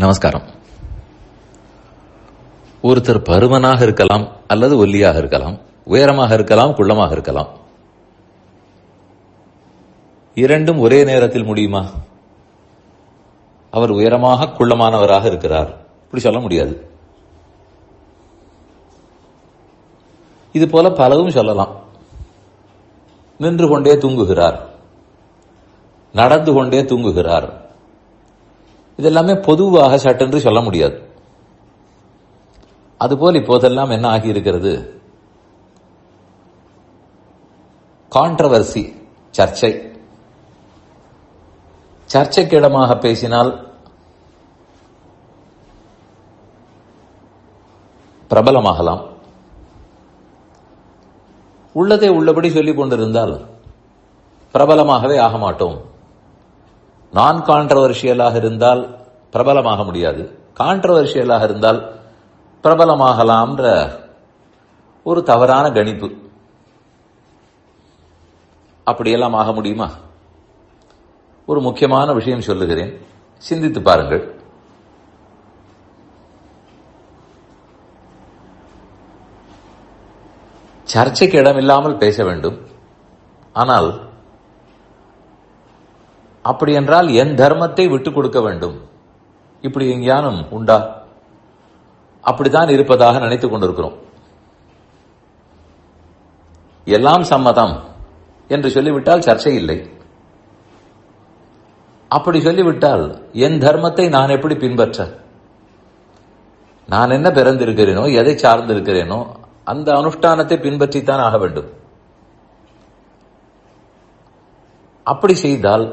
நமஸ்காரம். ஒருத்தர் பருமனாக இருக்கலாம் அல்லது ஒல்லியாக இருக்கலாம், உயரமாக இருக்கலாம், குள்ளமாக இருக்கலாம். இரண்டும் ஒரே நேரத்தில் முடியுமா? அவர் உயரமாக குள்ளமானவராக இருக்கிறார், இப்படி சொல்ல முடியாது. இது போல பலவும் சொல்லலாம். நின்று கொண்டே தூங்குகிறார், நடந்து கொண்டே தூங்குகிறார். இதெல்லாமே பொதுவாக சட்டென்று சொல்ல முடியாது. அதுபோல் இப்போதெல்லாம் என்ன ஆகியிருக்கிறது? கான்ட்ரவர்சி, சர்ச்சை. சர்ச்சைக்கு இடமாக பேசினால் பிரபலமாகலாம். உள்ளதை உள்ளபடி சொல்லிக் கொண்டிருந்தால் பிரபலமாகவே ஆக மாட்டோம். நான் கான்ட்ரவர்ஷியலாக இருந்தால் பிரபலமாக முடியாது, கான்ட்ரவர்ஷியலாக இருந்தால் பிரபலமாகலாம்ன்ற ஒரு தவறான கணிப்பு. அப்படியெல்லாம் ஆக முடியுமா? ஒரு முக்கியமான விஷயம் சொல்லுகிறேன், சிந்தித்து பாருங்கள். சர்ச்சைக்கு இடமில்லாமல் பேச வேண்டும். ஆனால் அப்படி என்றால் என் தர்மத்தை விட்டுக் கொடுக்க வேண்டும், இப்படி எங்கேயானும் உண்டா? அப்படித்தான் இருப்பதாக நினைத்துக் கொண்டிருக்கிறோம். எல்லாம் சம்மதம் என்று சொல்லிவிட்டால் சர்ச்சை இல்லை. அப்படி சொல்லிவிட்டால் என் தர்மத்தை நான் எப்படி பின்பற்ற? நான் என்ன பிறந்திருக்கிறேனோ, எதை சார்ந்திருக்கிறேனோ அந்த அனுஷ்டானத்தை பின்பற்றித்தான் ஆக வேண்டும். அப்படி செய்தால்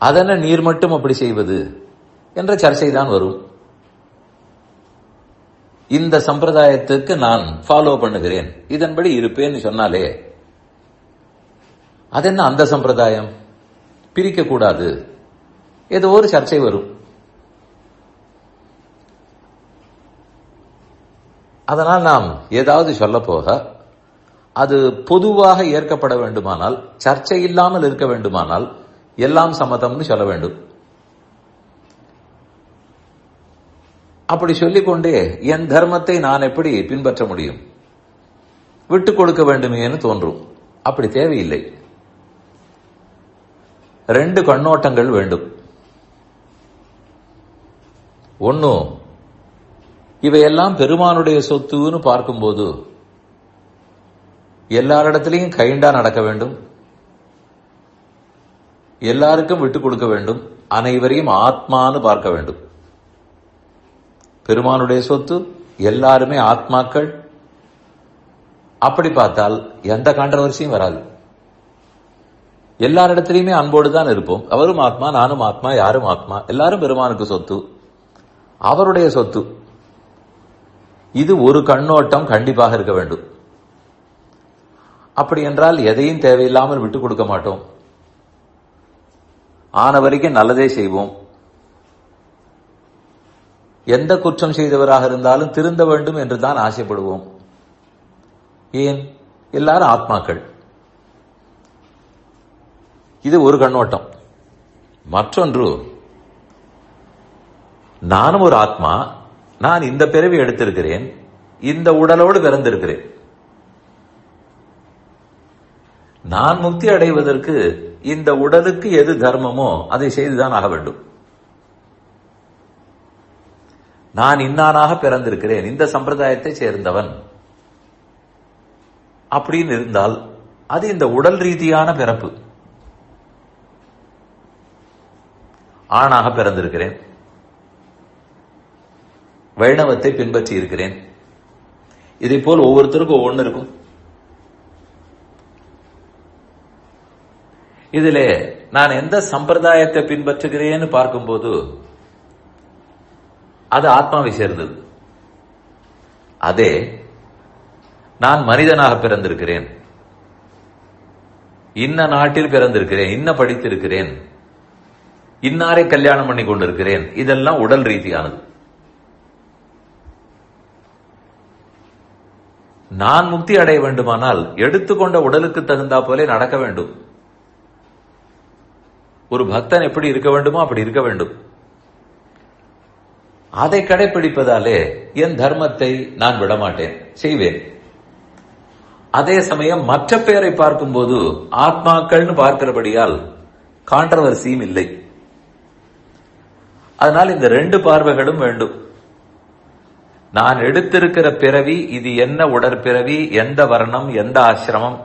அதென்ன நீர் மட்டும் அப்படி செய்வது என்ற சர்ச்சை தான் வரும். இந்த சம்பிரதாயத்துக்கு நான் ஃபாலோ பண்ணுகிறேன், இதன்படி இருப்பேன்னு சொன்னாலே அதென்ன அந்த சம்பிரதாயம்? பிரிக்க கூடாது, ஏதோ ஒரு சர்ச்சை வரும். அதனால் நாம் ஏதாவது சொல்ல போக அது பொதுவாக ஏற்கப்பட வேண்டுமானால், சர்ச்சை இல்லாமல் இருக்க வேண்டுமானால் எல்லாம் சம்மதம்னு சொல்ல வேண்டும். அப்படி சொல்லிக்கொண்டே என் தர்மத்தை நான் எப்படி பின்பற்ற முடியும்? விட்டுக் கொடுக்க வேண்டுமேன்னு தோன்றும். அப்படி தேவையில்லை. ரெண்டு கண்ணோட்டங்கள் வேண்டும். ஒன்னு, இவையெல்லாம் பெருமானுடைய சொத்துன்னு பார்க்கும்போது எல்லாரிடத்திலையும் கைண்டா நடக்க வேண்டும், எல்லாருக்கும் விட்டுக் கொடுக்க வேண்டும், அனைவரையும் ஆத்மான்னு பார்க்க வேண்டும். பெருமானுடைய சொத்து, எல்லாருமே ஆத்மாக்கள். அப்படி பார்த்தால் எந்த கான்ட்ரவர்சியும் வராது. எல்லாரிடத்திலையுமே அன்போடு தான் இருப்போம். அவரும் ஆத்மா, நானும் ஆத்மா, யாரும் ஆத்மா, எல்லாரும் பெருமானுக்கு சொத்து, அவருடைய சொத்து. இது ஒரு கண்ணோட்டம் கண்டிப்பாக இருக்க வேண்டும். அப்படி என்றால் எதையும் தேவையில்லாமல் விட்டுக் கொடுக்க மாட்டோம். ஆன வரைக்கும் நல்லதே செய்வோம். எந்த குற்றம் செய்தவராக இருந்தாலும் திருந்த வேண்டும் என்று தான் ஆசைப்படுவோம். ஏன்? எல்லாரும் ஆத்மாக்கள். இது ஒரு கண்ணோட்டம். மற்றொன்று, நானும் ஒரு ஆத்மா, நான் இந்த பிறவி எடுத்திருக்கிறேன், இந்த உடலோடு பிறந்திருக்கிறேன். நான் முக்தி அடைவதற்கு இந்த உடலுக்கு எது தர்மமோ அதை செய்துதான் ஆக வேண்டும். நான் இன்னானாக பிறந்திருக்கிறேன், இந்த சம்பிரதாயத்தை சேர்ந்தவன் அப்படின்னு இருந்தால் அது இந்த உடல் ரீதியான பிறப்பு. ஆணாக பிறந்திருக்கிறேன், வைணவத்தை பின்பற்றி இருக்கிறேன். இதை போல் ஒவ்வொருத்தருக்கும் ஒவ்வொன்று இருக்கும். இதிலே நான் எந்த சம்பிரதாயத்தை பின்பற்றுகிறேன்னு பார்க்கும்போது அது ஆத்மாவை சேர்ந்தது. அதே நான் மனிதனாக பிறந்திருக்கிறேன், இன்ன நாட்டில் பிறந்திருக்கிறேன், இன்ன படித்திருக்கிறேன், இன்னாரை கல்யாணம் பண்ணி கொண்டிருக்கிறேன், இதெல்லாம் உடல் ரீதியானது. நான் முக்தி அடைய வேண்டுமானால் எடுத்துக்கொண்ட உடலுக்கு தகுந்தா போலே நடக்க வேண்டும். ஒரு பக்தன் எப்படி இருக்க வேண்டுமோ அப்படி இருக்க வேண்டும். அதை கடைபிடிப்பதாலே என் தர்மத்தை நான் விடமாட்டேன், செய்வேன். அதே சமயம் மற்ற பேரை பார்க்கும்போது ஆத்மாக்கள்னு பார்க்கிறபடியால் கான்ட்ரவர்சியும் இல்லை. அதனால் இந்த 2 பார்வைகளும் வேண்டும். நான் எடுத்திருக்கிற பிறவி இது என்ன உடற்பிறவி, எந்த வர்ணம், எந்த ஆசிரமம்,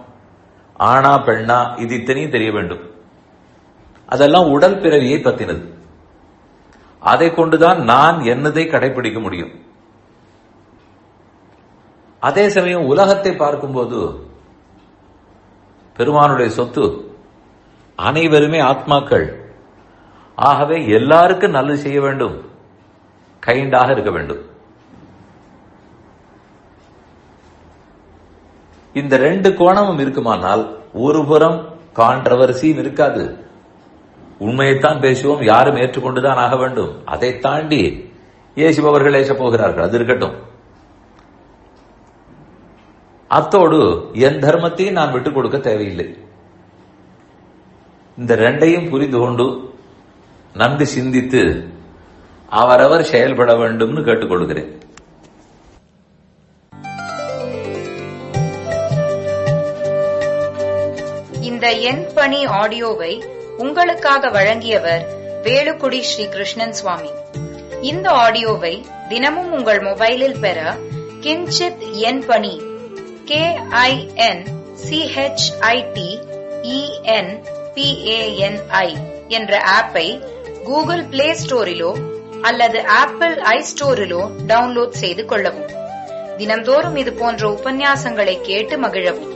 ஆணா பெண்ணா, இது இத்தனையும் தெரிய வேண்டும். அதெல்லாம் உடல் பிறவியை பத்தினது. அதை கொண்டுதான் நான் என்னதை கடைபிடிக்க முடியும். அதே சமயம் உலகத்தை பார்க்கும்போது பெருமானுடைய சொத்து அனைவருமே ஆத்மாக்கள். ஆகவே எல்லாருக்கும் நல்லது செய்ய வேண்டும், கைண்டாக இருக்க வேண்டும். இந்த 2 கோணமும் இருக்குமானால் ஒரு புறம் கான்ட்ரவர்சியும் இருக்காது. உண்மையைத்தான் பேசுவோம், யாரும் ஏற்றுக்கொண்டுதான் ஆக வேண்டும். அதை தாண்டி ஏசுபவர்கள் ஏச போகிறார்கள், அது இருக்கட்டும். அத்தோடு என் தர்மத்தையும் நான் விட்டுக் கொடுக்க தேவையில்லை. இந்த 2ஐயும் புரிந்து கொண்டு நன்கு சிந்தித்து அவரவர் செயல்பட வேண்டும்னு கேட்டுக்கொள்கிறேன். இந்த என் பணி ஆடியோவை உங்களுக்காக வழங்கியவர் வேலுக்குடி ஸ்ரீ கிருஷ்ணன் சுவாமி. இந்த ஆடியோவை தினமும் உங்கள் மொபைலில் பெற கிஞ்சித் என் பணி KINCHITENPANI என்ற ஆப்பை கூகுள் பிளே ஸ்டோரிலோ அல்லது ஆப்பிள் ஐஸ்டோரிலோ டவுன்லோட் செய்து கொள்ளவும். தினம்தோறும் இது போன்ற உபன்யாசங்களை கேட்டு மகிழவும்.